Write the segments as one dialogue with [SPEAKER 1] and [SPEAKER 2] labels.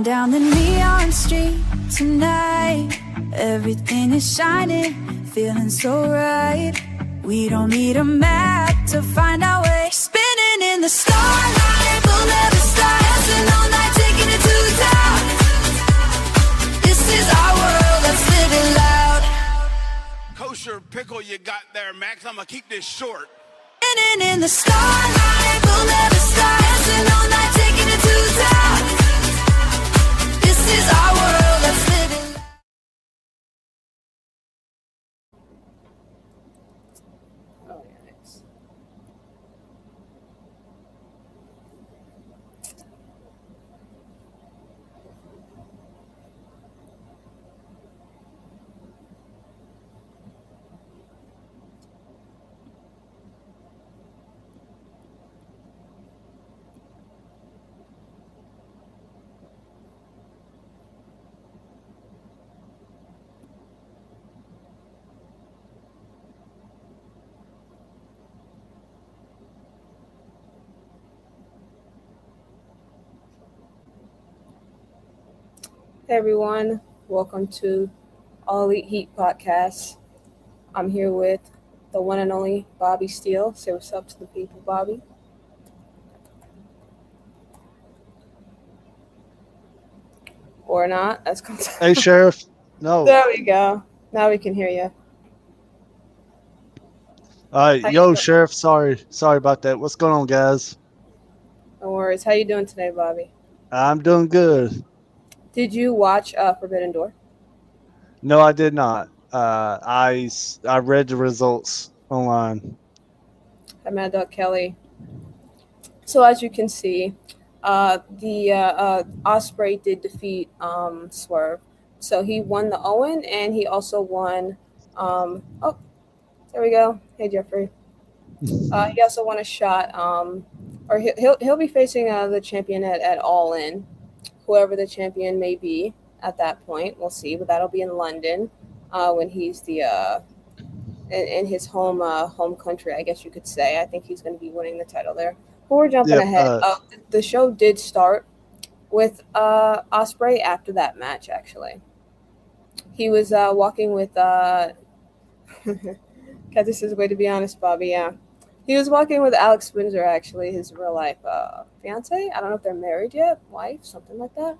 [SPEAKER 1] down the neon street tonight. Everything is shining, feeling so right. We don't need a map to find our way. Spinning in the starlight, we'll never stop. Dancing all night, taking it to the top. This is our world, let's live it loud.
[SPEAKER 2] Kosher pickle you got there, Max. I'm gonna keep this short.
[SPEAKER 1] Spinning in the starlight, we'll never stop. Dancing all night, taking it to the top. This is our world, let's live it loud.
[SPEAKER 3] Hey everyone, welcome to All Elite Heat Podcast. I'm here with the one and only Bobby Steele. Say what's up to the people, Bobby. Or not. That's
[SPEAKER 4] Hey, Sheriff. No.
[SPEAKER 3] There we go. Now we can hear you.
[SPEAKER 4] All right. Yo, Sheriff. Sorry about that. What's going on, guys?
[SPEAKER 3] No worries. How you doing today, Bobby?
[SPEAKER 4] I'm doing good.
[SPEAKER 3] Did you watch Forbidden Door?
[SPEAKER 4] No, I did not. I read the results online.
[SPEAKER 3] I'm Mad Dog Kelly. So as you can see, the Ospreay did defeat Swerve. So he won the Owen, and he also won. Oh, there we go. Hey Jeffrey. He also won a shot. Or he'll be facing the champion at All In. Whoever the champion may be at that point, we'll see. But that'll be in London when he's in his home country, I guess you could say. I think he's going to be winning the title there. But we're jumping ahead. The show did start with Ospreay after that match. Actually, he was walking with. God, this is a way to be honest, Bobby. Yeah. He was walking with Alex Windsor, actually, his real life fiance. I don't know if they're married yet, wife, something like that.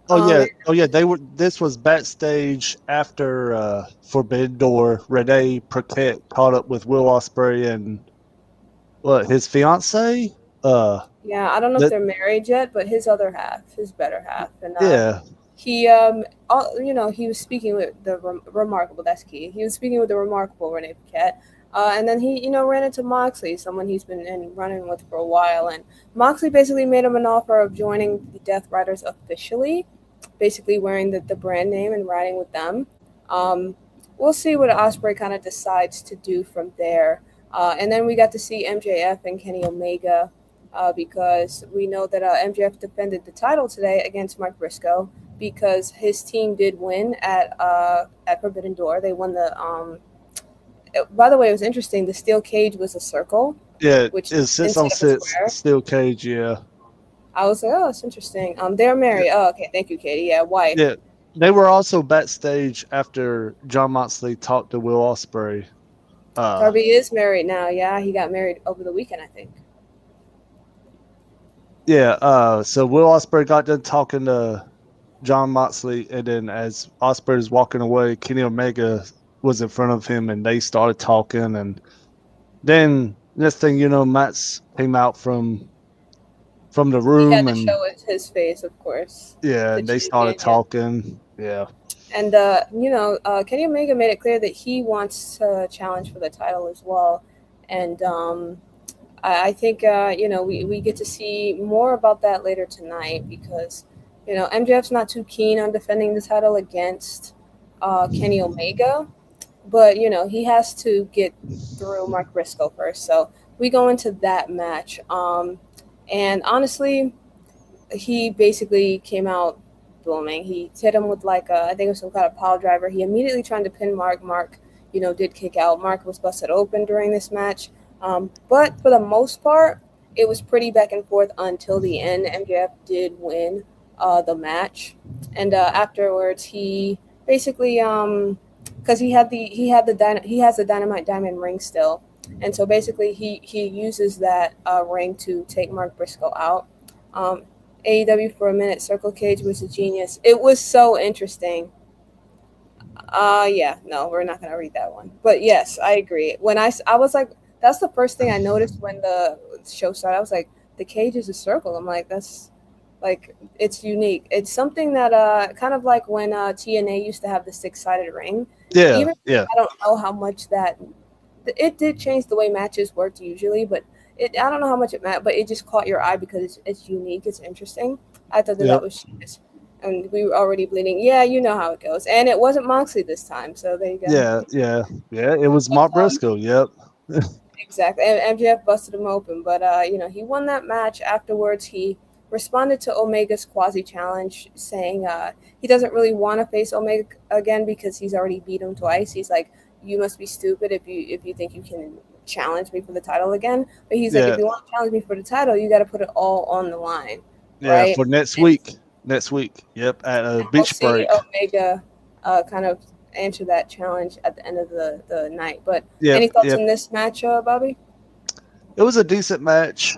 [SPEAKER 4] Oh yeah. They were. This was backstage after Forbidden Door. Renee Paquette caught up with Will Ospreay and his fiance.
[SPEAKER 3] Yeah, I don't know if they're married yet, but his other half, his better half, and
[SPEAKER 4] yeah.
[SPEAKER 3] He he was speaking with the remarkable. That's key. He was speaking with the remarkable Renee Paquette. And then he, ran into Moxley, someone he's been running with for a while. And Moxley basically made him an offer of joining the Death Riders officially, basically wearing the brand name and riding with them. We'll see what Ospreay kind of decides to do from there. And then we got to see MJF and Kenny Omega because we know that MJF defended the title today against Mark Briscoe because his team did win at Forbidden Door. They won the by the way, it was interesting. The steel cage was a circle.
[SPEAKER 4] Yeah, it's 6-on-6 steel cage. Yeah.
[SPEAKER 3] I was like, oh, that's interesting. They're married. Oh, okay. Thank you, Katie. Yeah, wife.
[SPEAKER 4] Yeah, they were also backstage after Jon Moxley talked to Will Ospreay.
[SPEAKER 3] Darby is married now. Yeah, he got married over the weekend, I think.
[SPEAKER 4] Yeah. So Will Ospreay got done talking to Jon Moxley, and then as Ospreay was walking away, Kenny Omega was in front of him, and they started talking, and then next thing you know, Max came out from the room.
[SPEAKER 3] He had to
[SPEAKER 4] and
[SPEAKER 3] show his face, of course.
[SPEAKER 4] Yeah, and they started talking. Yeah.
[SPEAKER 3] And Kenny Omega made it clear that he wants to challenge for the title as well. And I think we get to see more about that later tonight because MJF's not too keen on defending the title against Kenny Omega. But, he has to get through Mark Briscoe first. So we go into that match. And honestly, he basically came out booming. He hit him with I think it was some kind of pile driver. He immediately tried to pin Mark. Mark, did kick out. Mark was busted open during this match. But for the most part, it was pretty back and forth until the end. MJF did win the match, and afterwards he basically because he has the Dynamite Diamond ring still, and so basically he uses that ring to take Mark Briscoe out. AEW for a minute, Circle Cage was a genius. It was so interesting. Yeah, no, we're not gonna read that one. But yes, I agree. When I was like, that's the first thing I noticed when the show started. I was like, the cage is a circle. I'm like, that's like it's unique. It's something that kind of like when TNA used to have the six-sided ring.
[SPEAKER 4] Yeah,
[SPEAKER 3] Even
[SPEAKER 4] yeah,
[SPEAKER 3] I don't know how much that it did change the way matches worked usually, but I don't know how much it mattered, but it just caught your eye because it's unique, it's interesting. I thought that
[SPEAKER 4] yep,
[SPEAKER 3] was genius. And we were already bleeding. Yeah, you know how it goes. And it wasn't Moxley this time, so there you go.
[SPEAKER 4] yeah, yeah, yeah. It was Mark
[SPEAKER 3] Um,
[SPEAKER 4] Briscoe. Yep.
[SPEAKER 3] exactly. And MJF busted him open, but he won that match. Afterwards, he responded to Omega's quasi challenge, saying he doesn't really want to face Omega again because he's already beat him twice. He's like, you must be stupid if you think you can challenge me for the title again. But he's like,
[SPEAKER 4] Yeah,
[SPEAKER 3] if you want to challenge me for the title, you got to put it all on the line,
[SPEAKER 4] yeah.
[SPEAKER 3] right?
[SPEAKER 4] For next
[SPEAKER 3] And
[SPEAKER 4] week. Next week. Yep. At a
[SPEAKER 3] we'll
[SPEAKER 4] beach
[SPEAKER 3] see
[SPEAKER 4] break.
[SPEAKER 3] Omega kind of answer that challenge at the end of the night. But
[SPEAKER 4] Yep.
[SPEAKER 3] any thoughts
[SPEAKER 4] Yep.
[SPEAKER 3] on this match, Bobby?
[SPEAKER 4] It was a decent match.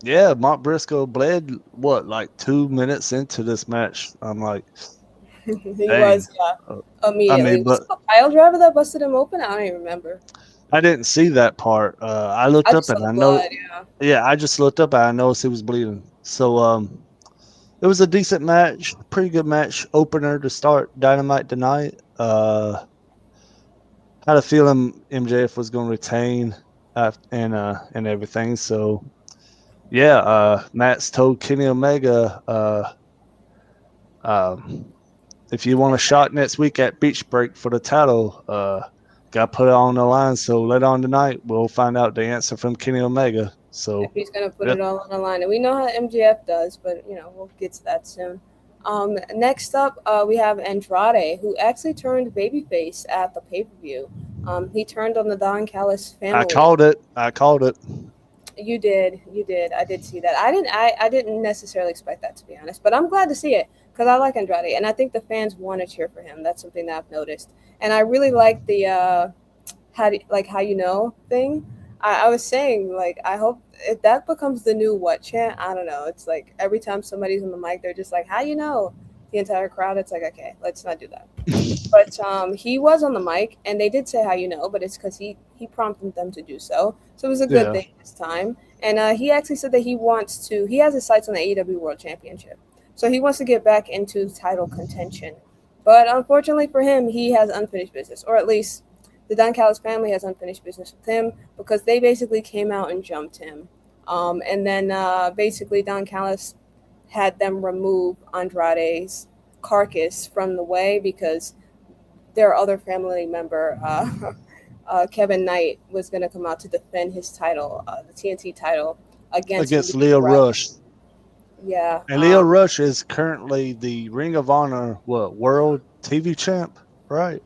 [SPEAKER 4] Yeah, Mark Briscoe bled what, like 2 minutes into this match. I'm like,
[SPEAKER 3] He
[SPEAKER 4] dang.
[SPEAKER 3] was, yeah,
[SPEAKER 4] Uh, I
[SPEAKER 3] immediately.
[SPEAKER 4] mean,
[SPEAKER 3] Was
[SPEAKER 4] but
[SPEAKER 3] it a pile driver that busted him open? I don't even remember.
[SPEAKER 4] I didn't see that part. I
[SPEAKER 3] I
[SPEAKER 4] looked up
[SPEAKER 3] just saw
[SPEAKER 4] and
[SPEAKER 3] the
[SPEAKER 4] I know,
[SPEAKER 3] blood, yeah.
[SPEAKER 4] yeah, I just looked up and I noticed he was bleeding. So, it was a decent match, pretty good match opener to start Dynamite tonight. Had a feeling MJF was going to retain and everything. So yeah, Matt's told Kenny Omega, um, if you want a shot next week at Beach Break for the title, got to put it on the line. So later on tonight, we'll find out the answer from Kenny Omega.
[SPEAKER 3] If
[SPEAKER 4] So
[SPEAKER 3] he's going to put
[SPEAKER 4] yep,
[SPEAKER 3] it all on the line. And we know how MJF does, but, we'll get to that soon. Next up, we have Andrade, who actually turned babyface at the pay-per-view. He turned on the Don Callis
[SPEAKER 4] I
[SPEAKER 3] family.
[SPEAKER 4] called it. I called it.
[SPEAKER 3] You did. I did see that. I didn't necessarily expect that, to be honest, but I'm glad to see it because I like Andrade, and I think the fans want to cheer for him. That's something that I've noticed, and I really like the how you know thing. I was saying like I hope if that becomes the new what chant. I don't know. It's like every time somebody's on the mic, they're just like, "How you know?" The entire crowd. It's like, okay, let's not do that. But he was on the mic, and they did say how you know, but it's because he prompted them to do so. So it was a good
[SPEAKER 4] Yeah,
[SPEAKER 3] thing this time. And he actually said that he has his sights on the AEW World Championship. So he wants to get back into title contention. But unfortunately for him, he has unfinished business, or at least the Don Callis family has unfinished business with him because they basically came out and jumped him. And then basically Don Callis had them remove Andrade's carcass from the way because their other family member, Kevin Knight, was going to come out to defend his title, the TNT title, against
[SPEAKER 4] against
[SPEAKER 3] Leo
[SPEAKER 4] Leo
[SPEAKER 3] Rush.
[SPEAKER 4] Rush.
[SPEAKER 3] Yeah.
[SPEAKER 4] And Leo Rush is currently the Ring of Honor world TV champ, right?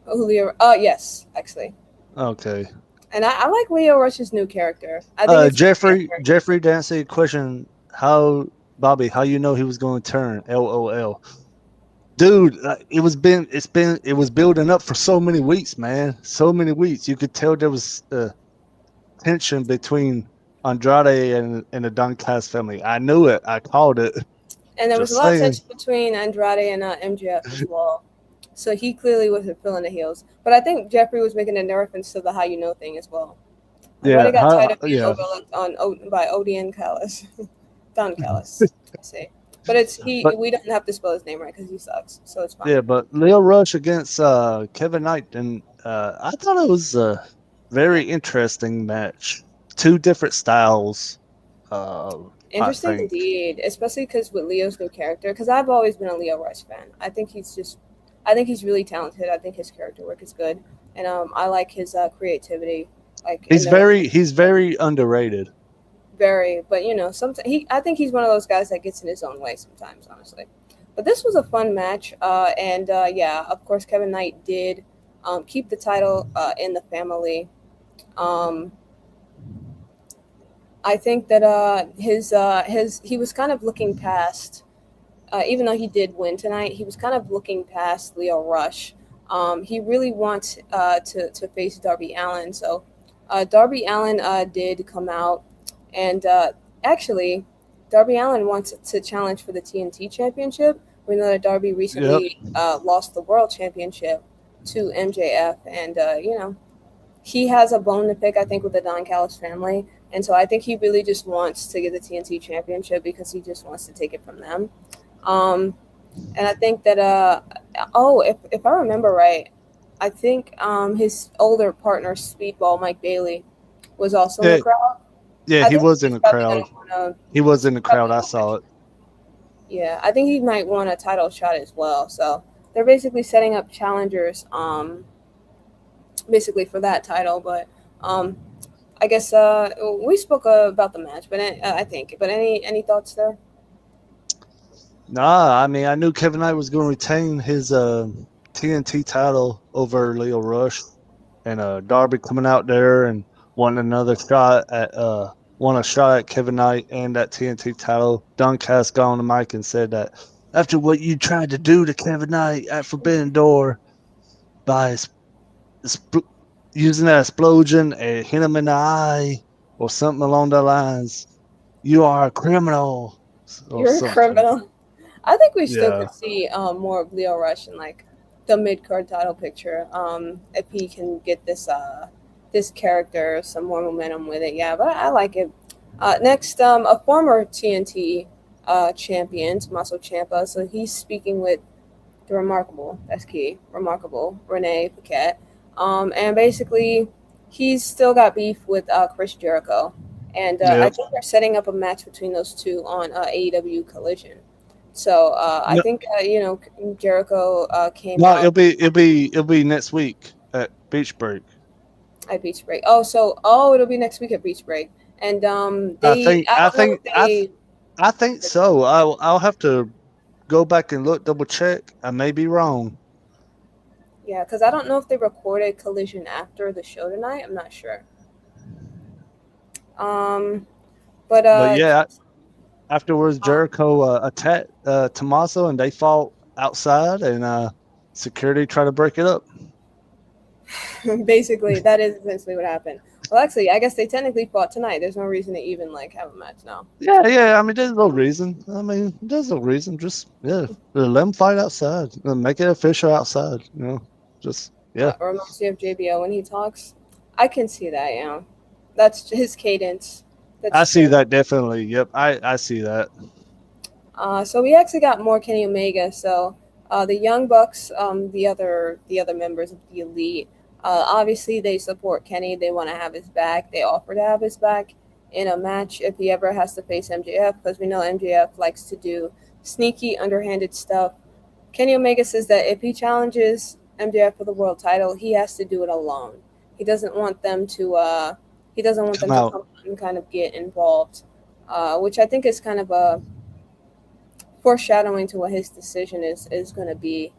[SPEAKER 3] Leo. Yes, actually.
[SPEAKER 4] Okay.
[SPEAKER 3] And I like Leo Rush's new character. I think it's a good character.
[SPEAKER 4] Jeffrey Dancy question, how Bobby, how you know he was going to turn? LOL. Dude, it was building up for so many weeks, man. So many weeks. You could tell there was tension between Andrade and the Don Callis family. I knew it. I called it.
[SPEAKER 3] And there was a
[SPEAKER 4] Just
[SPEAKER 3] lot of
[SPEAKER 4] saying.
[SPEAKER 3] tension between Andrade and MJF as well. So he clearly wasn't feeling the heels. But I think Jeffrey was making a reference to the how you know thing as well. Andrade
[SPEAKER 4] Yeah.
[SPEAKER 3] got tired of being
[SPEAKER 4] Yeah.
[SPEAKER 3] overlooked by Odian Callis. Don Callis. I say. But
[SPEAKER 4] But
[SPEAKER 3] we don't have to spell his name right because he sucks. So it's fine.
[SPEAKER 4] yeah, but Leo Rush against Kevin Knight, and I thought it was a very interesting match. Two different styles. I
[SPEAKER 3] Interesting
[SPEAKER 4] think.
[SPEAKER 3] indeed, especially because with Leo's new character. Because I've always been a Leo Rush fan. I think he's really talented. I think his character work is good, and I like his creativity. Like in the
[SPEAKER 4] He's very underrated.
[SPEAKER 3] very, but sometimes I think he's one of those guys that gets in his own way sometimes, honestly. But this was a fun match, and yeah, of course, Kevin Knight did keep the title in the family. Um, I think that he was kind of looking past. Even though he did win tonight, he was kind of looking past Leo Rush. He really wants to face Darby Allin. So Darby Allin did come out, and actually, Darby Allin wants to challenge for the TNT Championship. We know that Darby recently lost the World Championship to MJF, and he has a bone to pick, I think, with the Don Callis family. And so I think he really just wants to get the TNT Championship because he just wants to take it from them. And I think that if I remember right, I think his older partner Speedball Mike Bailey was also in the crowd.
[SPEAKER 4] Yeah, he was in the crowd. He was in the crowd. I saw it.
[SPEAKER 3] Yeah, I think he might want a title shot as well. So they're basically setting up challengers, basically for that title. But I guess we spoke about the match, but I think. But any thoughts there?
[SPEAKER 4] Nah, I mean, I knew Kevin Knight was going to retain his TNT title over Leo Rush, and Darby coming out there and wanting a shot at Kevin Knight and that TNT title. Don Cass got on the mic and said that after what you tried to do to Kevin Knight at Forbidden Door by using that explosion and hit him in the eye or something along the lines, you are a criminal.
[SPEAKER 3] You're a criminal. I think we still could see more of Leo Rush in like the mid card title picture. If he can get this character some more momentum with it, yeah. But I like it. Next, a former TNT champion, Tommaso Ciampa. So he's speaking with the remarkable Renee Paquette. And basically, he's still got beef with Chris Jericho. And I think they're setting up a match between those two on AEW Collision. So I think Jericho came out.
[SPEAKER 4] No, it'll be next week at Beach Break.
[SPEAKER 3] At Beach Break. It'll be next week at Beach Break. And
[SPEAKER 4] I think so. I'll have to go back and double check. I may be wrong.
[SPEAKER 3] Yeah, because I don't know if they recorded Collision after the show tonight. I'm not sure. But
[SPEAKER 4] yeah, afterwards Jericho attacked Tommaso and they fought outside, and security tried to break it up.
[SPEAKER 3] Basically, that is essentially what happened. Well, actually, I guess they technically fought tonight. There's no reason to even have a match now.
[SPEAKER 4] Yeah. I mean, there's no reason. Just let them fight outside. Make it official outside. Just
[SPEAKER 3] Reminds me of JBL when he talks. I can see that. Yeah, that's his cadence.
[SPEAKER 4] I see that definitely. Yep, I see that.
[SPEAKER 3] So we actually got more Kenny Omega. So the Young Bucks, the other members of the Elite, obviously they support Kenny. They want to have his back. They offer to have his back in a match if he ever has to face MJF, because we know MJF likes to do sneaky, underhanded stuff. Kenny Omega says that if he challenges MJF for the world title, he has to do it alone. He doesn't want them to. He doesn't want them to come and kind of get involved, which I think is kind of a foreshadowing to what his decision is going to be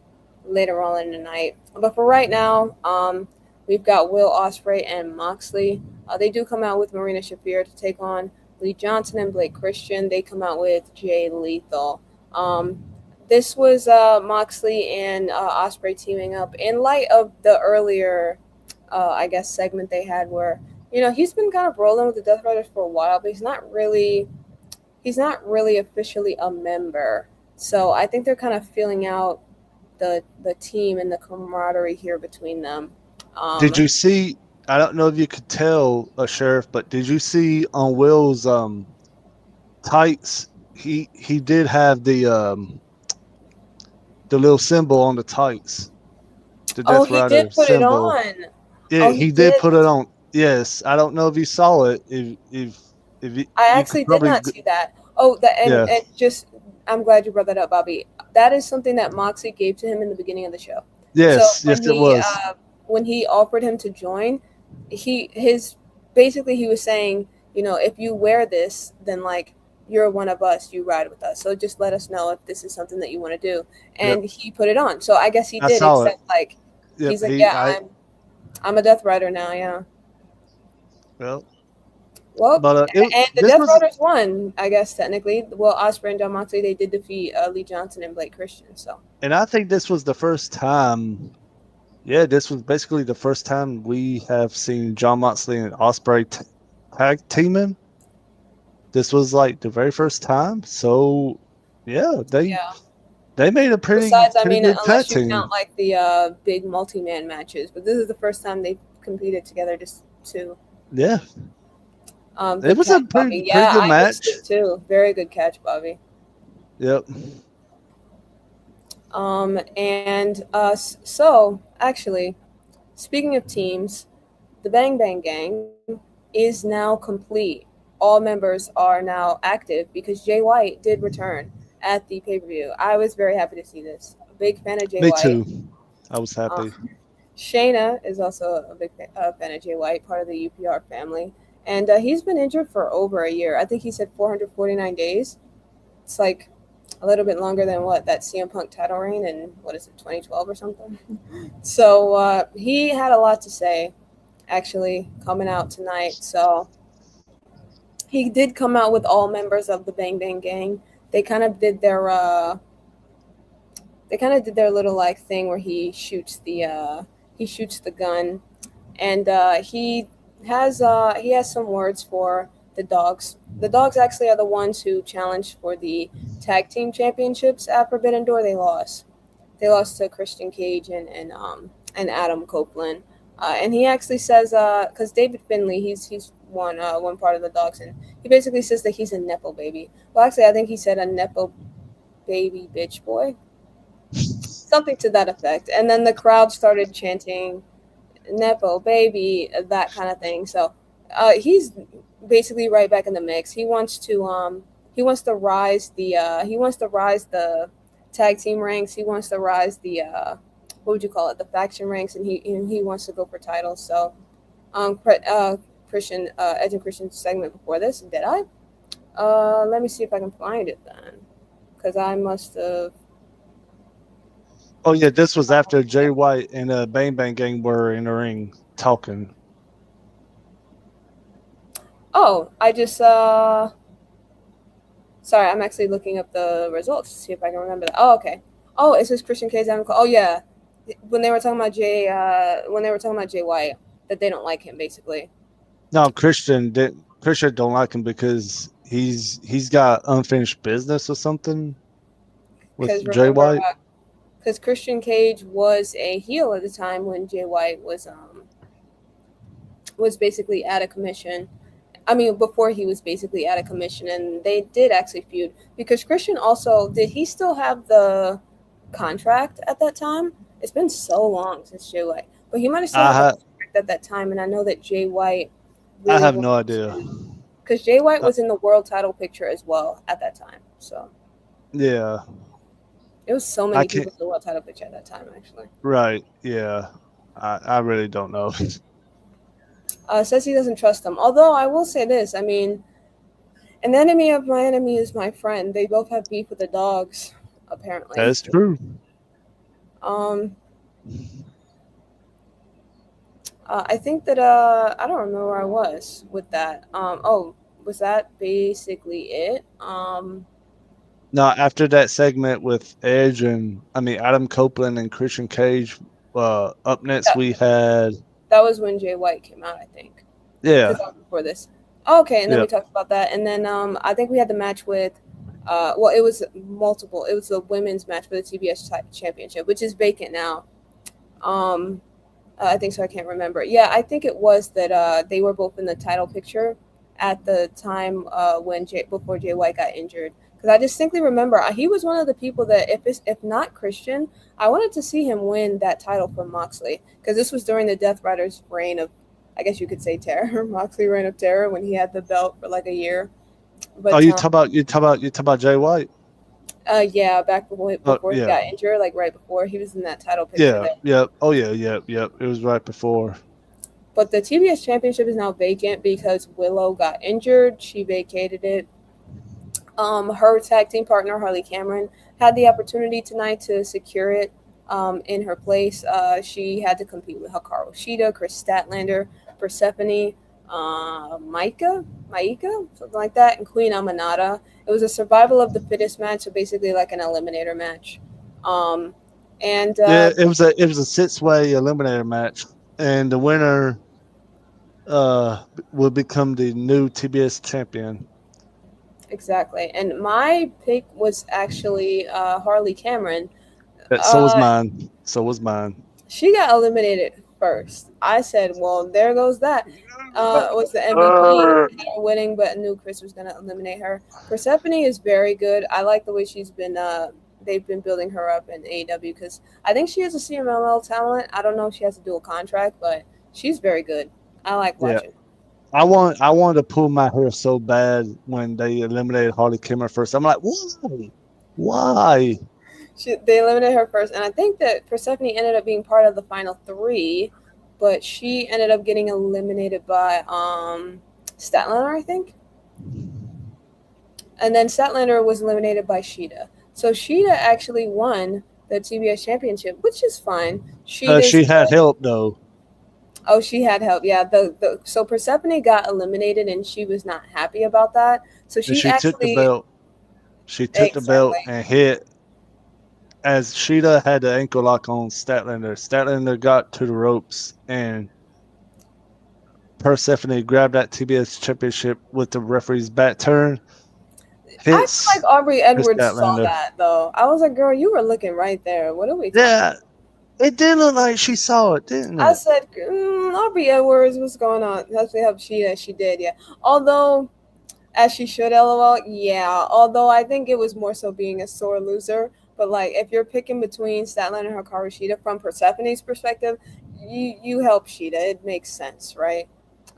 [SPEAKER 3] later on in the night. But for right now, we've got Will Ospreay and Moxley. They do come out with Marina Shafir to take on Lee Johnson and Blake Christian. They come out with Jay Lethal. This was Moxley and Ospreay teaming up in light of the earlier, segment they had where, he's been kind of rolling with the Death Riders for a while, but he's not really officially a member. So I think they're kind of feeling out the team and the camaraderie here between them.
[SPEAKER 4] Did you see? I don't know if you could tell, Sheriff, but did you see on Will's tights? He did have the little symbol on the tights. The Death
[SPEAKER 3] he
[SPEAKER 4] Rider
[SPEAKER 3] did put
[SPEAKER 4] symbol.
[SPEAKER 3] it on.
[SPEAKER 4] Yeah, he did put it on. Yes, I don't know if you saw it. If
[SPEAKER 3] I actually did not see that. I'm glad you brought that up, Bobby. That is something that Moxley gave to him in the beginning of the show.
[SPEAKER 4] Yes, it was.
[SPEAKER 3] When he offered him to join, he was saying, if you wear this, then you're one of us, you ride with us. So just let us know if this is something that you want to do. And he put it on. So I guess he did. He's like, I'm a Death Rider now. Yeah.
[SPEAKER 4] Well,
[SPEAKER 3] Well,
[SPEAKER 4] But
[SPEAKER 3] and the
[SPEAKER 4] this
[SPEAKER 3] Death
[SPEAKER 4] was,
[SPEAKER 3] Riders won, I guess technically. Well, Osprey and John Moxley, they did defeat Lee Johnson and Blake Christian. So
[SPEAKER 4] and I think this was the first time. Yeah, this was basically the first time we have seen John Moxley and Osprey tag teaming. This was like the very first time. So yeah,
[SPEAKER 3] yeah.
[SPEAKER 4] they made a pretty
[SPEAKER 3] Besides, I mean,
[SPEAKER 4] good tag
[SPEAKER 3] unless you
[SPEAKER 4] team.
[SPEAKER 3] count like the big multi-man matches, but this is the first time they competed together. Just two.
[SPEAKER 4] Yeah, it
[SPEAKER 3] Good
[SPEAKER 4] was a
[SPEAKER 3] catch,
[SPEAKER 4] pretty
[SPEAKER 3] Bobby. Yeah,
[SPEAKER 4] good
[SPEAKER 3] I missed
[SPEAKER 4] match.
[SPEAKER 3] it too. Very good catch, Bobby.
[SPEAKER 4] Yep.
[SPEAKER 3] So actually, speaking of teams, the Bang Bang Gang is now complete. All members are now active because Jay White did return at the pay-per-view. I was very happy to see this. A big fan of Jay
[SPEAKER 4] Me
[SPEAKER 3] White.
[SPEAKER 4] too. I was happy.
[SPEAKER 3] Shayna is also a big fan of Jay White, part of the UPR family. And he's been injured for over a year. I think he said 449 days. It's like a little bit longer than what that CM Punk title reign in, what is it, 2012 or something. So he had a lot to say, actually, coming out tonight. So he did come out with all members of the Bang Bang Gang. They kind of did their little like thing where he shoots the gun, and he has some words for the dogs. The dogs actually are the ones who challenged for the tag team championships at Forbidden Door. They lost. They lost to Christian Cage and Adam Copeland. And he actually says, because David Finlay, he's one part of the dogs, and he basically says that he's a nepo baby. Well, actually, I think he said a nepo baby bitch boy, something to that effect. And then the crowd started chanting nepo baby, that kind of thing. So he's basically right back in the mix. He wants to rise the tag team ranks. He wants to rise the what would you call it, the faction ranks, and he wants to go for titles. So Christian Edge and Christian's segment before this, did I? Let me see if I can find it then, because I must have.
[SPEAKER 4] Oh yeah, this was after Jay White and Bang Bang Gang were in the ring talking.
[SPEAKER 3] Oh, I just sorry, I'm actually looking up the results to see if I can remember that. Oh, okay. Oh, it says Christian Cage. Oh yeah, when they were talking about Jay White, that they don't like him basically.
[SPEAKER 4] No, Christian don't like him because he's got unfinished business or something with Jay White.
[SPEAKER 3] Because Christian Cage was a heel at the time when Jay White was basically out of commission. I mean, before he was basically out of commission, and they did actually feud because Christian also did. He still have the contract at that time? It's been so long since Jay White, but he might have still had the contract at that time. And I know that Jay White.
[SPEAKER 4] Really, I have no idea
[SPEAKER 3] because Jay White was in the world title picture as well at that time. So
[SPEAKER 4] yeah,
[SPEAKER 3] it was so many people in the world title picture at that time, actually.
[SPEAKER 4] Right? Yeah, I really don't know.
[SPEAKER 3] Says he doesn't trust them. Although I will say this, I mean, an enemy of my enemy is my friend. They both have beef with the dogs, apparently.
[SPEAKER 4] That's true.
[SPEAKER 3] I think that I don't remember where I was with that. Was that basically it?
[SPEAKER 4] No, after that segment with Edge and Adam Copeland and Christian Cage, up next we had.
[SPEAKER 3] That was when Jay White came out, I think.
[SPEAKER 4] Yeah.
[SPEAKER 3] Before this. Okay, and then we talked about that, and then I think we had the match with. It was multiple. It was the women's match for the TBS championship, which is vacant now. I think so. I can't remember. Yeah, I think it was that they were both in the title picture at the time before Jay White got injured. Because I distinctly remember he was one of the people that if not Christian, I wanted to see him win that title from Moxley. Because this was during the Death Riders' reign of, I guess you could say, terror. Moxley reign of terror when he had the belt for like a year. But,
[SPEAKER 4] you talk about Jay White?
[SPEAKER 3] Yeah, back before he got injured, like right before he was in that title picture.
[SPEAKER 4] Yeah. Oh yeah. It was right before.
[SPEAKER 3] But the TBS championship is now vacant because Willow got injured. She vacated it. Her tag team partner Harley Cameron had the opportunity tonight to secure it. In her place, she had to compete with Hikaru Shida, Chris Statlander, Persephone, Micah Maika, something like that, and Queen Amanada. It was a survival of the fittest match, so basically like an eliminator match. Um, and
[SPEAKER 4] Yeah, it was a 6-way eliminator match, and the winner will become the new TBS champion.
[SPEAKER 3] exactly. And my pick was actually Harley Cameron.
[SPEAKER 4] So was
[SPEAKER 3] Uh,
[SPEAKER 4] mine. So was mine.
[SPEAKER 3] she got eliminated first. I said, well, there goes that. Was the MVP winning, but I knew Chris was going to eliminate her. Persephone is very good. I like the way she's been. They've been building her up in AEW because I think she has a CMLL talent. I don't know if she has a dual contract, but she's very good. I like
[SPEAKER 4] Yeah.
[SPEAKER 3] watching.
[SPEAKER 4] I wanted to pull my hair so bad when they eliminated Harley Kimmer first. I'm like, why? Why?
[SPEAKER 3] They eliminated her first, and I think that Persephone ended up being part of the final 3, but she ended up getting eliminated by Statlander, I think. And then Statlander was eliminated by Sheeta. So Sheeta actually won the TBS championship, which is fine.
[SPEAKER 4] She had help though.
[SPEAKER 3] Oh, she had help. Yeah. So Persephone got eliminated, and she was not happy about that. So she actually
[SPEAKER 4] took the belt. She took the belt and hit. As Sheeta had the ankle lock on Statlander, Statlander got to the ropes, and Persephone grabbed that TBS championship with the referee's back turn.
[SPEAKER 3] I feel like Aubrey Edwards saw that, though. I was like, girl, you were looking right there. What are we talking about?
[SPEAKER 4] It did look like she saw it, didn't it?
[SPEAKER 3] I said, Aubrey Edwards, what's going on? That's what helped Sheeta. She did, yeah. Although, as she should, LOL, yeah. Although I think it was more so being a sore loser. But, like, if you're picking between Statlander and Hikaru Shida from Persephone's perspective, you help Sheeta. It makes sense, right?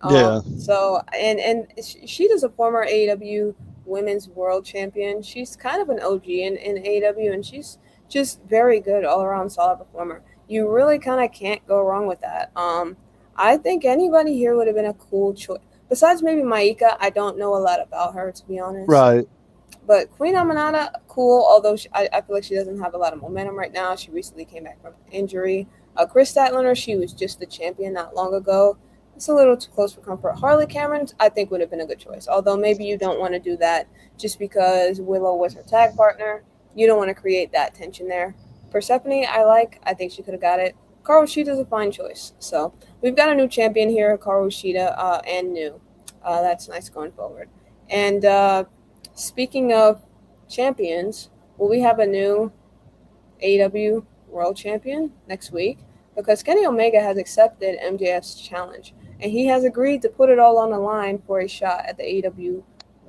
[SPEAKER 4] Yeah.
[SPEAKER 3] So, and Sheeta's a former AEW Women's World Champion. She's kind of an OG in AEW, and she's just very good all-around solid performer. You really kind of can't go wrong with that. I think anybody here would have been a cool choice. Besides maybe Maika, I don't know a lot about her, to be honest.
[SPEAKER 4] Right.
[SPEAKER 3] But Queen Amanada, cool, although I feel like she doesn't have a lot of momentum right now. She recently came back from injury. Chris Statlander, she was just the champion not long ago. It's a little too close for comfort. Harley Cameron, I think, would have been a good choice. Although maybe you don't want to do that just because Willow was her tag partner. You don't want to create that tension there. Persephone, I think she could have got it. Hikaru Shida is a fine choice. So we've got a new champion here, Hikaru Shida, and new. That's nice going forward. And speaking of champions, will we have a new AEW World Champion next week? Because Kenny Omega has accepted MJF's challenge, and he has agreed to put it all on the line for a shot at the AEW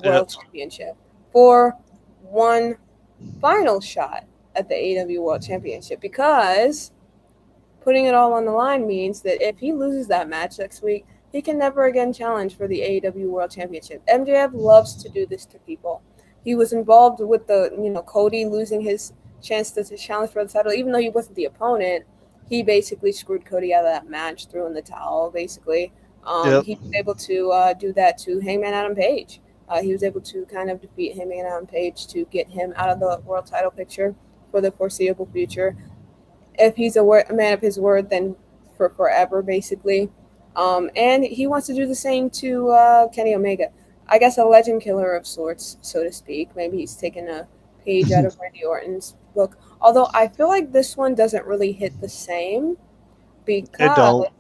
[SPEAKER 3] World Championship, for one final shot at the AEW World Championship, because putting it all on the line means that if he loses that match next week, he can never again challenge for the AEW World Championship. MJF loves to do this to people. He was involved with Cody losing his chance to challenge for the title, even though he wasn't the opponent. He basically screwed Cody out of that match, threw in the towel, basically. He was able to do that to Hangman Adam Page. He was able to kind of defeat Hangman Adam Page to get him out of the world title picture for the foreseeable future. If he's a man of his word, then for forever, basically. And he wants to do the same to Kenny Omega. I guess a legend killer of sorts, so to speak. Maybe he's taken a page out of Randy Orton's book. Although I feel like this one doesn't really hit the same, because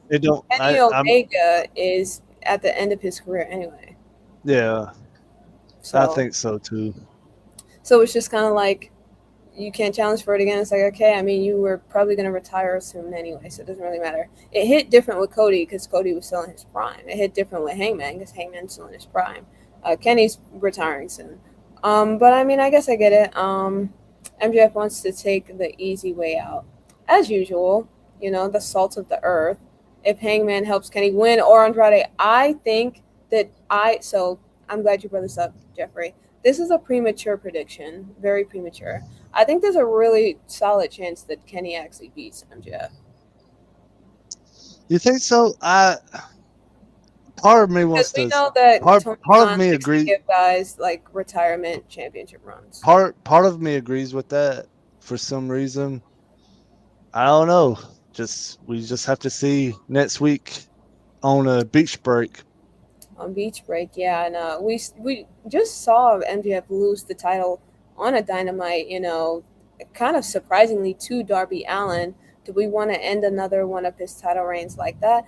[SPEAKER 4] it don't.
[SPEAKER 3] Kenny Omega is at the end of his career anyway.
[SPEAKER 4] Yeah, so, I think so too.
[SPEAKER 3] So it's just kind of like, you can't challenge for it again. It's like, okay, I mean, you were probably going to retire soon anyway, so it doesn't really matter. It hit different with Cody because Cody was still in his prime. It hit different with Hangman because Hangman's still in his prime. Kenny's retiring soon. But I mean, I guess I get it. MJF wants to take the easy way out. As usual, the salt of the earth. If Hangman helps Kenny win or Andrade, I think that so I'm glad you brought this up, Jeffrey. This is a premature prediction, very premature. I think there's a really solid chance that Kenny actually beats MJF.
[SPEAKER 4] You think so? Part of me wants to.
[SPEAKER 3] We know that
[SPEAKER 4] part of me agrees.
[SPEAKER 3] Give guys like retirement championship runs.
[SPEAKER 4] Part of me agrees with that for some reason. I don't know. We just have to see next week on a beach break.
[SPEAKER 3] on Beach Break. Yeah, and we just saw MJF lose the title on a Dynamite. Kind of surprisingly to Darby Allin. Do we want to end another one of his title reigns like that?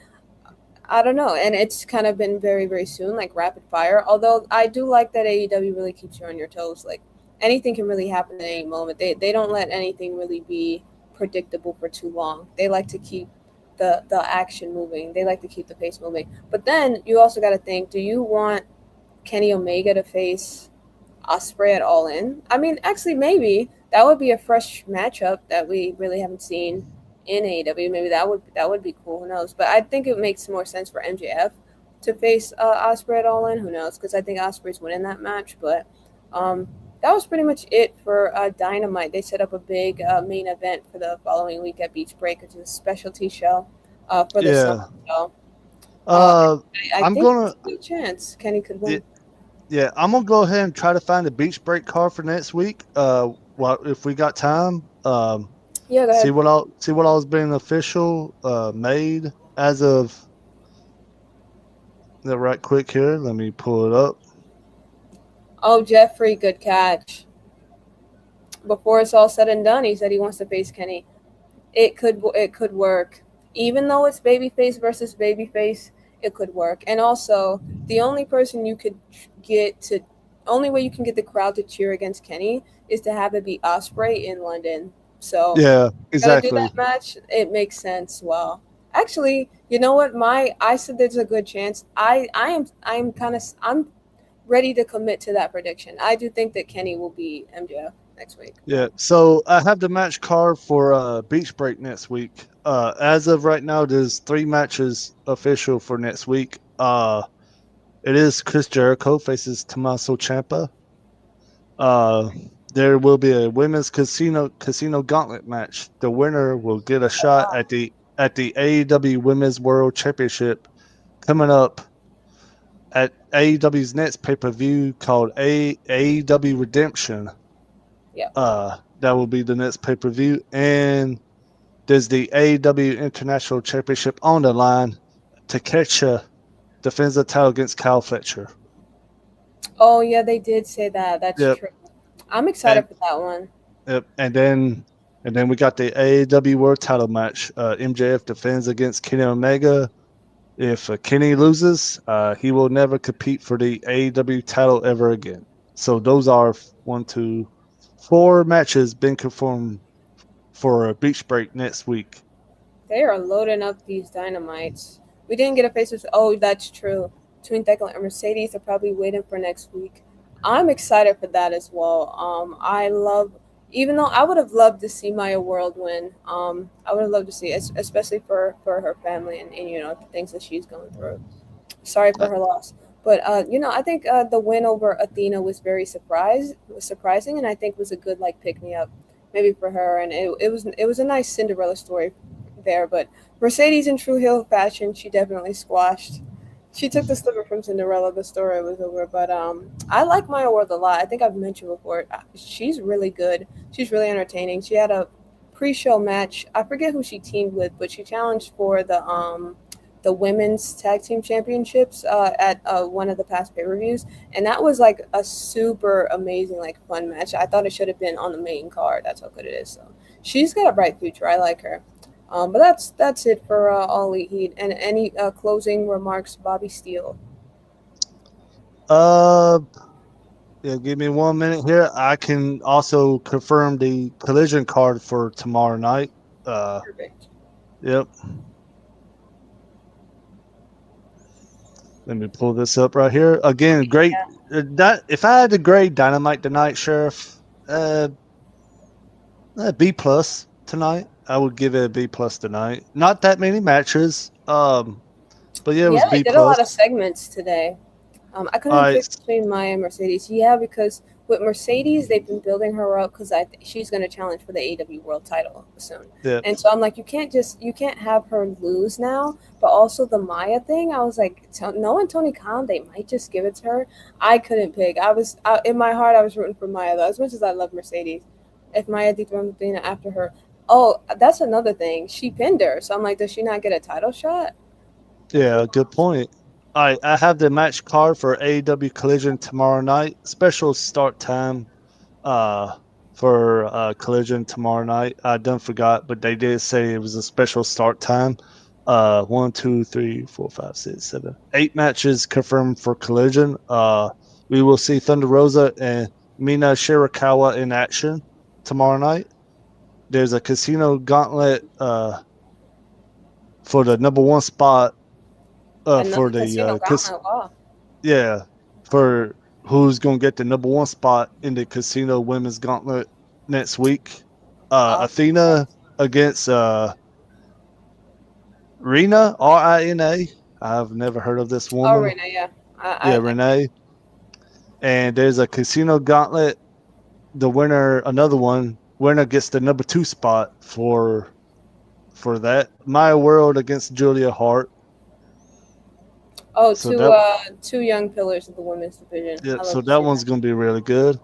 [SPEAKER 3] I don't know, and it's kind of been very, very soon, like rapid fire. Although I do like that AEW really keeps you on your toes. Like anything can really happen at any moment. They don't let anything really be predictable for too long. They like to keep the action moving. They like to keep the pace moving. But then you also got to think: do you want Kenny Omega to face Osprey at All In? I mean, actually, maybe that would be a fresh matchup that we really haven't seen in AEW. Maybe that would be cool. Who knows? But I think it makes more sense for MJF to face Osprey at All In. Who knows? Because I think Osprey's winning that match. But that was pretty much it for Dynamite. They set up a big main event for the following week at Beach Break, which is a specialty show for the summer show. I
[SPEAKER 4] I'm
[SPEAKER 3] think
[SPEAKER 4] gonna
[SPEAKER 3] there's a good chance Kenny could win.
[SPEAKER 4] yeah, I'm gonna go ahead and try to find a Beach Break card for next week. If we got time.
[SPEAKER 3] Yeah, go ahead.
[SPEAKER 4] See what all's been official made as of the right quick here. Let me pull it up.
[SPEAKER 3] Oh, Jeffrey, good catch. Before it's all said and done, he said he wants to face Kenny. It could work, even though it's babyface versus babyface. It could work, and also the only person you could only way you can get the crowd to cheer against Kenny is to have it be Osprey in London. So
[SPEAKER 4] Yeah,
[SPEAKER 3] gotta do
[SPEAKER 4] exactly.
[SPEAKER 3] that match. It makes sense. Well, actually, you know what? I said there's a good chance. I'm ready to commit to that prediction. I do think that Kenny will be MJF next week.
[SPEAKER 4] Yeah. So I have the match card for Beach Break next week. As of right now, there's 3 matches official for next week. It is Chris Jericho faces Tommaso Ciampa. There will be a women's casino gauntlet match. The winner will get a shot at the AEW Women's World Championship coming up at AEW's next pay-per-view called AEW Redemption.
[SPEAKER 3] Yeah.
[SPEAKER 4] That will be the next pay-per-view, and there's the AEW International Championship on the line. Takeshi defends the title against Kyle Fletcher.
[SPEAKER 3] Oh yeah, they did say that. That's true. I'm excited for that one.
[SPEAKER 4] Yep. And then we got the AEW World Title match. MJF defends against Kenny Omega. If Kenny loses, he will never compete for the AEW title ever again. So those are 1, 2, 4 matches been confirmed for a Beach Break next week.
[SPEAKER 3] They are loading up these Dynamites. We didn't get a face with. Oh, that's true. Between Thecla and Mercedes, they're probably waiting for next week. I'm excited for that as well. Even though I would have loved to see Maya World win. I would have loved to see, especially for her family and the things that she's going through. Sorry for her loss. But I think the win over Athena was very surprising, and I think was a good pick me up maybe for her. And it was a nice Cinderella story there. But Mercedes in true heel fashion, she definitely squashed. She took the slipper from Cinderella. The story was over. But I like Maya World a lot. I think I've mentioned before. She's really good. She's really entertaining. She had a pre-show match. I forget who she teamed with, but she challenged for the women's tag team championships at one of the past pay-per-views, and that was a super amazing fun match. I thought it should have been on the main card. That's how good it is. So she's got a bright future. I like her. But that's it for All Elite Heat. And any closing remarks, Bobby Steele?
[SPEAKER 4] Yeah, give me 1 minute here. I can also confirm the Collision card for tomorrow night.
[SPEAKER 3] Perfect.
[SPEAKER 4] Yep. Let me pull this up right here. Again, great. If I had to grade Dynamite tonight, Sheriff, B+ tonight. I would give it a B+ tonight. Not that many matches. But yeah, it was B+.
[SPEAKER 3] They did a lot of segments today. I couldn't pick between Maya and Mercedes. Yeah, because with Mercedes, they've been building her up because she's going to challenge for the AEW World Title soon.
[SPEAKER 4] Yeah.
[SPEAKER 3] And so I'm like, you can't have her lose now. But also the Maya thing, I was like, knowing Tony Khan, they might just give it to her. I couldn't pick. In my heart, I was rooting for Maya though, as much as I love Mercedes. If Maya dethroned Athena after her, oh, that's another thing. She pinned her, so I'm like, does she not get a title shot?
[SPEAKER 4] Yeah, good point. All right, I have the match card for AEW Collision tomorrow night. Special start time for Collision tomorrow night. I done forgot, but they did say it was a special start time. 1, 2, 3, 4, 5, 6, 7, 8 matches confirmed for Collision. We will see Thunder Rosa and Mina Shirakawa in action tomorrow night. There's a casino gauntlet for the number one spot for the
[SPEAKER 3] casino gauntlet. Wow.
[SPEAKER 4] yeah, for who's gonna get the number one spot in the casino women's gauntlet next week. Athena against Rina, Rina. I've never heard of this woman.
[SPEAKER 3] Oh, Rina, yeah.
[SPEAKER 4] Renee. And there's a casino gauntlet. The winner, another one. Winner gets the number 2 spot for that. Maya World against Julia Hart.
[SPEAKER 3] Oh,
[SPEAKER 4] So
[SPEAKER 3] two young pillars of the women's division.
[SPEAKER 4] Yeah, so that one's going to be really good.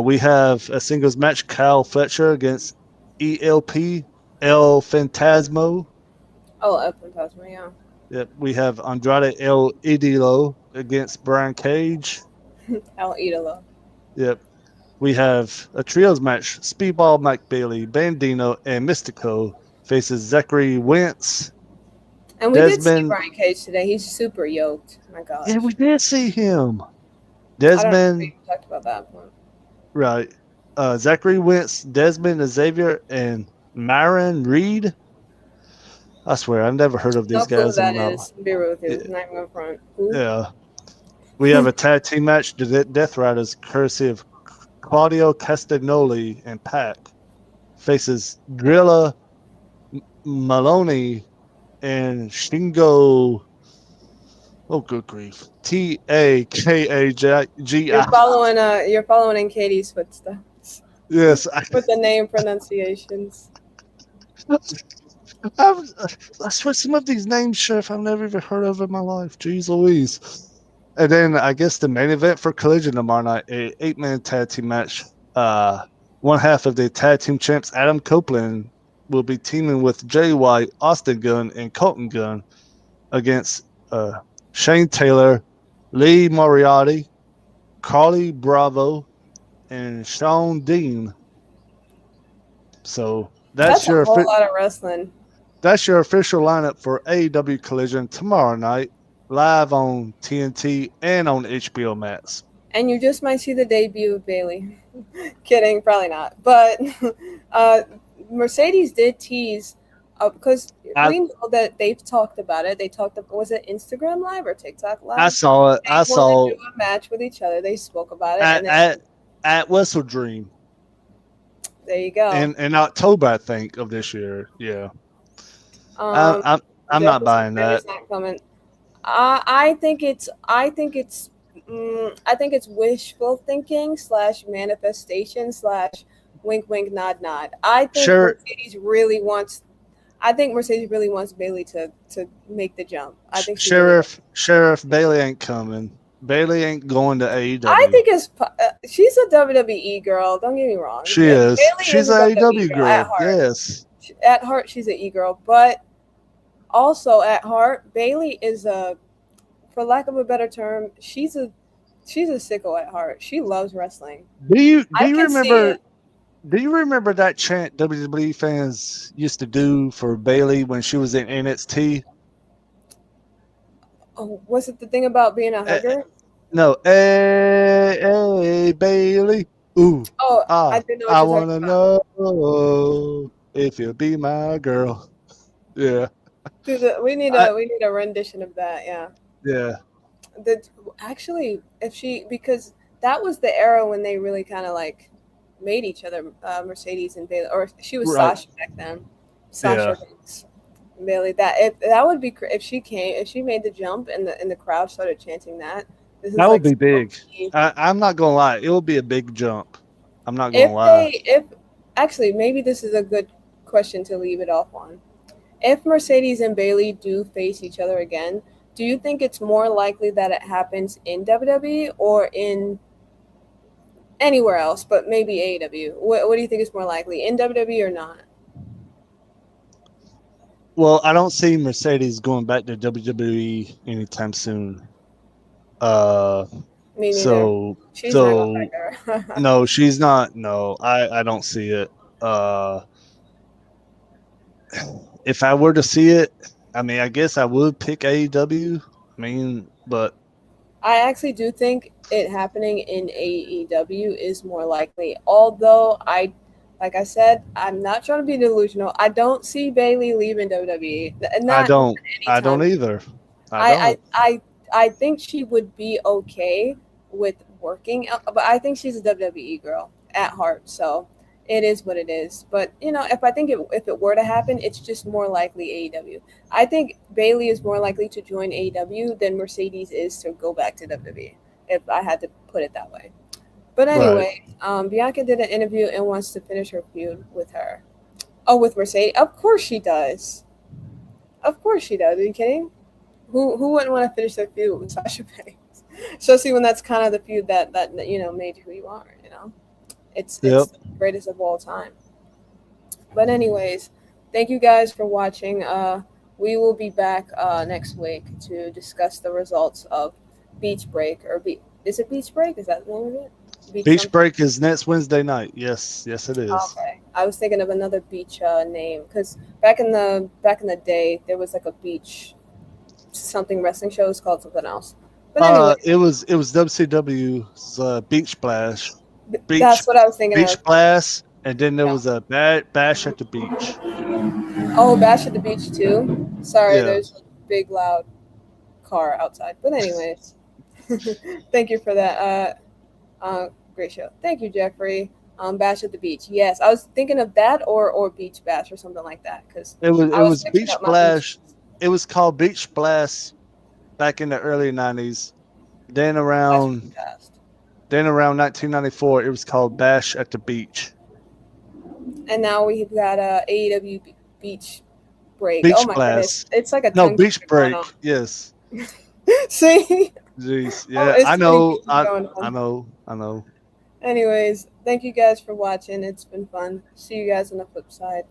[SPEAKER 4] We have a singles match: Kyle Fletcher against ELP El Fantasmo.
[SPEAKER 3] Oh, El Fantasmo, yeah.
[SPEAKER 4] Yep. We have Andrade El Idolo against Brian Cage.
[SPEAKER 3] El Idolo.
[SPEAKER 4] Yep. We have a trios match: Speedball Mike Bailey, Bandino, and Mystico faces Zachary Wentz.
[SPEAKER 3] And we did see Brian Cage today. He's super yoked. My God.
[SPEAKER 4] Yeah, we did see him.
[SPEAKER 3] Desmond. We talked about that one.
[SPEAKER 4] Right. Zachary Wentz, Desmond Xavier, and Myron Reed. I swear, I've never heard of these guys.
[SPEAKER 3] That is. Be real with you. Not even front.
[SPEAKER 4] Yeah. We have a tag team match: the Death Riders, courtesy of Claudio Castagnoli and Pac, faces Drilla Maloney and Shingo. Oh, good grief! Takagi.
[SPEAKER 3] You're following in Katie's footsteps.
[SPEAKER 4] Yes,
[SPEAKER 3] with the name pronunciations.
[SPEAKER 4] I swear, some of these names, Sheriff, I've never even heard of in my life. Jeez Louise. And then I guess the main event for Collision tomorrow night, a 8-man tag team match. One half of the tag team champs, Adam Copeland, will be teaming with Jay White, Austin Gunn, and Colton Gunn against Shane Taylor, Lee Moriarty, Carly Bravo, and Sean Dean. So that's your
[SPEAKER 3] a whole lot of wrestling.
[SPEAKER 4] That's your official lineup for AEW Collision tomorrow night, live on TNT and on HBO Max.
[SPEAKER 3] And you just might see the debut of Bayley. Kidding, probably not. But Mercedes did tease because we know that they've talked about it. They talked about, was it Instagram Live or TikTok Live?
[SPEAKER 4] I saw it. I saw
[SPEAKER 3] do a match with each other. They spoke about it
[SPEAKER 4] at Wrestle Dream.
[SPEAKER 3] There you go.
[SPEAKER 4] In October, I think, of this year. Yeah. I'm not buying that.
[SPEAKER 3] Not coming. I think it's wishful thinking / manifestation / wink wink nod nod. I think Mercedes really wants Bayley to make the jump. I think
[SPEAKER 4] Sheriff Bayley ain't coming. Bayley ain't going to AEW.
[SPEAKER 3] I think she's a WWE girl. Don't get me wrong.
[SPEAKER 4] She is. She's an AEW girl. Yes.
[SPEAKER 3] At heart, she's an E girl, but also at heart, Bayley is for lack of a better term, she's a sicko at heart. She loves wrestling.
[SPEAKER 4] Do you remember that chant WWE fans used to do for Bayley when she was in NXT?
[SPEAKER 3] Oh, was it the thing about being a hugger?
[SPEAKER 4] No. Hey, Bayley. Ooh.
[SPEAKER 3] Oh, I didn't know.
[SPEAKER 4] I want to know if you'll be my girl. Yeah.
[SPEAKER 3] We need a rendition of that. Yeah.
[SPEAKER 4] Yeah.
[SPEAKER 3] Because that was the era when they really kind of like made each other, Mercedes and Bayley, or she was Sasha back then. Sasha Banks and Bayley. That would be if she made the jump and the crowd started chanting that.
[SPEAKER 4] That would be big. I'm not gonna lie, it will be a big jump. I'm not gonna lie.
[SPEAKER 3] Actually, maybe this is a good question to leave it off on. If Mercedes and Bayley do face each other again, do you think it's more likely that it happens in WWE or in anywhere else, but maybe AEW? What do you think is more likely, in WWE or not?
[SPEAKER 4] Well, I don't see Mercedes going back to WWE anytime soon.
[SPEAKER 3] Me neither.
[SPEAKER 4] So
[SPEAKER 3] She's not going
[SPEAKER 4] so
[SPEAKER 3] back there.
[SPEAKER 4] no, she's not. No, I don't see it. Uh, if I were to see it, I mean, I guess I would pick AEW. I mean, but
[SPEAKER 3] I actually do think it happening in AEW is more likely. Although like I said, I'm not trying to be delusional. I don't see Bailey leaving WWE.
[SPEAKER 4] I
[SPEAKER 3] Not
[SPEAKER 4] don't. I
[SPEAKER 3] anytime.
[SPEAKER 4] don't either. I
[SPEAKER 3] I,
[SPEAKER 4] don't.
[SPEAKER 3] I think she would be okay with working, but I think she's a WWE girl at heart. So it is what it is. But if it were to happen, it's just more likely AEW. I think Bailey is more likely to join AEW than Mercedes is to go back to WWE. If I had to put it that way. But
[SPEAKER 4] Right.
[SPEAKER 3] anyway, Bianca did an interview and wants to finish her feud with her. Oh, with Mercedes? Of course she does. Of course she does. Are you kidding? Who wouldn't want to finish their feud with Sasha Banks? Especially when that's kind of the feud that made you who you are. It's
[SPEAKER 4] Yep.
[SPEAKER 3] the greatest of all time. But anyways, thank you guys for watching. We will be back next week to discuss the results of Beach Break is it Beach Break? Is that the name of it?
[SPEAKER 4] Beach
[SPEAKER 3] something?
[SPEAKER 4] Break is next Wednesday night. Yes, it is.
[SPEAKER 3] Okay, I was thinking of another beach name because back in the day there was like a beach something wrestling show. It's called something else. But anyway,
[SPEAKER 4] It was WCW's Beach Splash.
[SPEAKER 3] that's what I was thinking
[SPEAKER 4] Beach
[SPEAKER 3] of.
[SPEAKER 4] Blast, and then there
[SPEAKER 3] Yeah.
[SPEAKER 4] was a Bash at the Beach.
[SPEAKER 3] Oh, Bash at the Beach too. Sorry,
[SPEAKER 4] Yeah.
[SPEAKER 3] there's a big loud car outside. But anyways, thank you for that. Great show. Thank you, Jeffrey. Bash at the Beach. Yes, I was thinking of that or Beach Bash or something like that because
[SPEAKER 4] It
[SPEAKER 3] I was
[SPEAKER 4] was
[SPEAKER 3] mixing
[SPEAKER 4] Beach
[SPEAKER 3] up my beach.
[SPEAKER 4] Splash. It was called Beach Splash back in the early '90s. Then
[SPEAKER 3] That's
[SPEAKER 4] around
[SPEAKER 3] fast.
[SPEAKER 4] 1994, it was called Bash at the Beach.
[SPEAKER 3] And now we've got AEW Beach Break.
[SPEAKER 4] Beach
[SPEAKER 3] Oh my goodness,
[SPEAKER 4] Blast.
[SPEAKER 3] it's like a
[SPEAKER 4] No,
[SPEAKER 3] tongue
[SPEAKER 4] Beach
[SPEAKER 3] twister going
[SPEAKER 4] Break.
[SPEAKER 3] on.
[SPEAKER 4] Yes.
[SPEAKER 3] See,
[SPEAKER 4] Jeez.
[SPEAKER 3] oh,
[SPEAKER 4] Yeah,
[SPEAKER 3] it's
[SPEAKER 4] I
[SPEAKER 3] too many
[SPEAKER 4] know.
[SPEAKER 3] beaches going
[SPEAKER 4] I
[SPEAKER 3] on.
[SPEAKER 4] know. I know.
[SPEAKER 3] Anyways, thank you guys for watching. It's been fun. See you guys on the flip side.